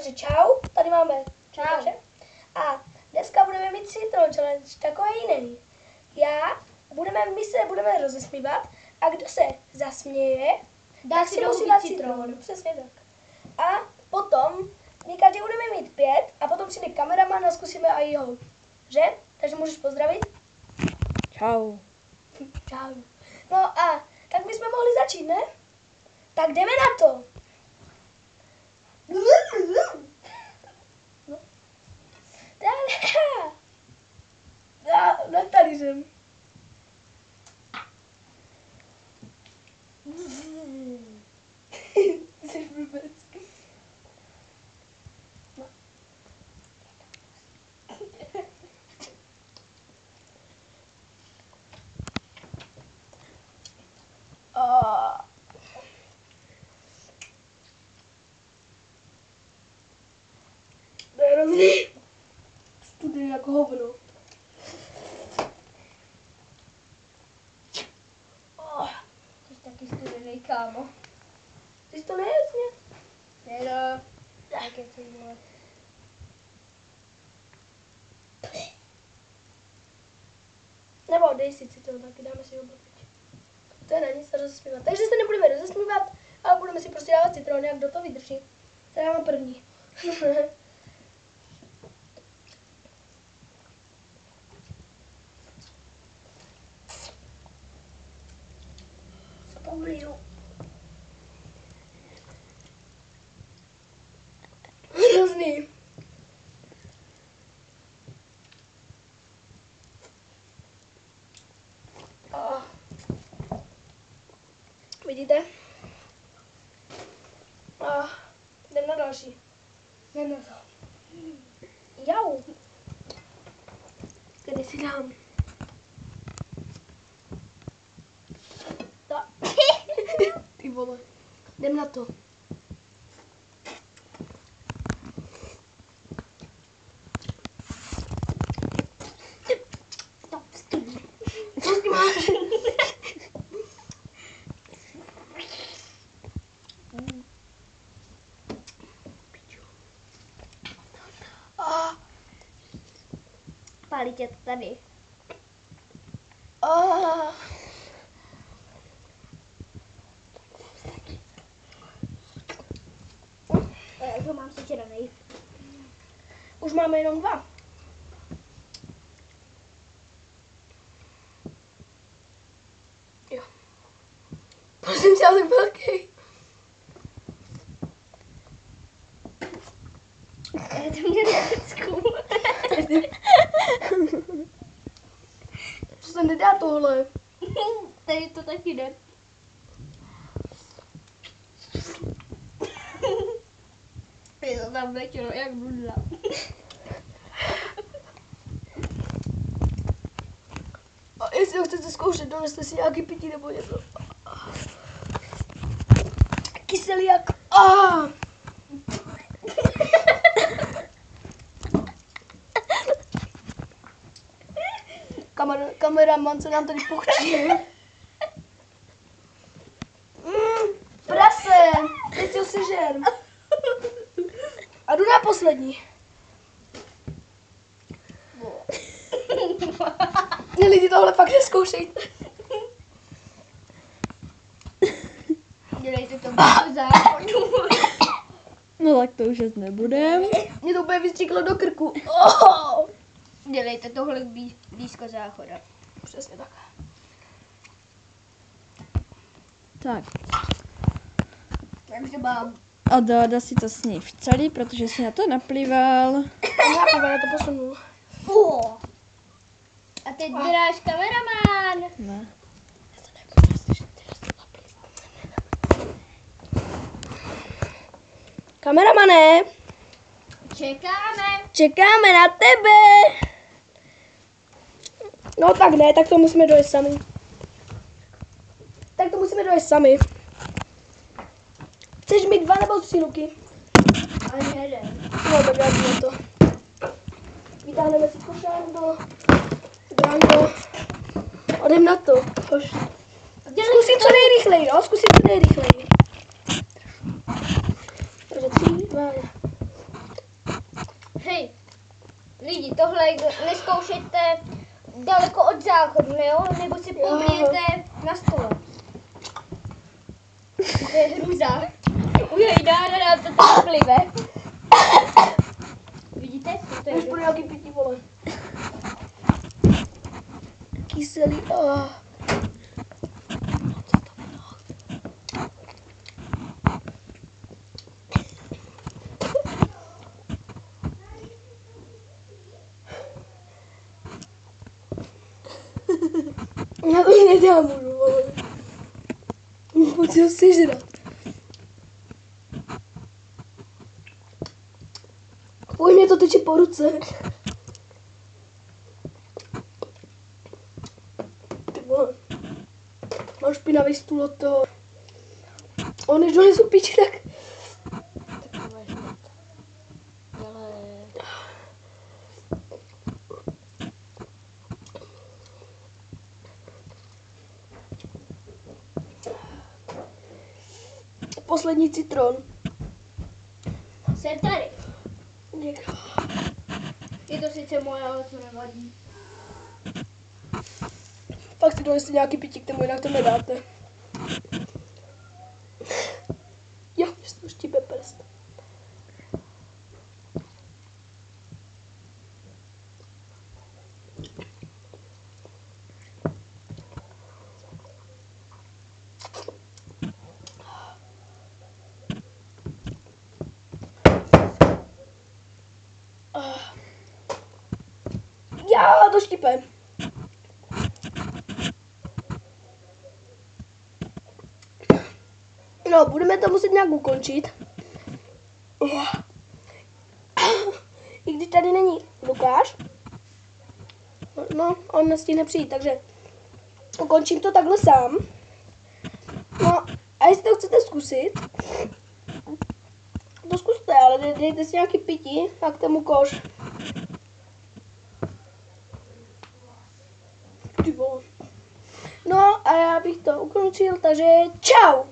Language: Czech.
Takže čau, tady máme. Čau. A dneska budeme mít citron challenge, takový jiný. My se budeme rozesmívat a kdo se zasměje, tak si musí dát citron. Přesně tak. A potom my každý budeme mít 5 a potom přijde kameraman a zkusíme i jeho. Že? Takže můžeš pozdravit? Čau. Čau. No a tak bychom mohli začít, ne? Tak jdeme na to. No. Tady jsem. Jsi blbec. No. To je hrozný. Studený jako hovno. Jsi taky studený, kámo. Ty jsi to nejasně? Nedo. Tak je to moc. Nebo dej si citron, taky dáme si ho teď. To je na nic se rozesmívat. Takže se nebudeme rozesmívat, ale budeme si prostě dávat citrony, jak kdo to vydrží. Tak já mám první. Co poblížu? Hrozný. Vidíte? Jdem na další. Jdem na to. Jau. Kde si dám? Ty vole. Jdem na to. Co s tím máš? Pálí tě to tady. Já to mám sečeranej. Už máme jenom 2. Jo. Prosím tě, ale velký. To mě necku. To se nedá tohle. Tady to taky jde. Je to tam letělo jak nudla. A jestli ho chcete zkoušet, doneste si nějaký pití nebo něco. Kyselý jak. Kameraman se nám tady pochčí. Prase, teď ho sežer. A jdu na poslední. Lidi, tohle fakt neskoušejte. Dělejte to bez záchodu. No tak to už jet nebudem. Mě to úplně vystříklo do krku. Dělejte tohle blízko záchoda. Přesně tak. Tak. Takže mám. A Dáda si to sní v celý, protože si na to naplýval. Já to posunul. A teď náš kameraman. Ne. Kameramane, čekáme na tebe. No tak ne, tak to musíme dojet sami. Chceš mít 2 nebo 3 ruky? Ani jeden. No tak já jdu to. Vytáhneme si košánko, dránko. Odem na to. Zkusím co nejrychleji, no, zkusím co nejrychleji. Takže 3, 2, 1. tohle neskoušejte daleko od záchodu, jo? Nebo si poblijete na stole. To je hrůza. Ujejdána nám to tak plive. Vidíte? To je Už budu nějaký pití, vole. Kyselý, Já to nedám, vole. Pojď si ho sežrat. Pojď mě to teče po ruce. Ty vole. Mám špinavý stůl od toho. On než donesu piči, tak... Poslední citron. Jsem tady. Děkuji. Je to sice moje, ale to nevadí. Fakt si doneste nějaký pití, k tomu jinak to nedáte. Jo, že to štípe prst. Já to štípe. No, budeme to muset nějak ukončit. I když tady není Lukáš. No, on nestihne přijít, takže ukončím to takhle sám. No, a jestli to chcete zkusit, to zkuste, ale dejte si nějaký pití a k tomu koš. Ty vole. No a já bych to ukončil, takže čau!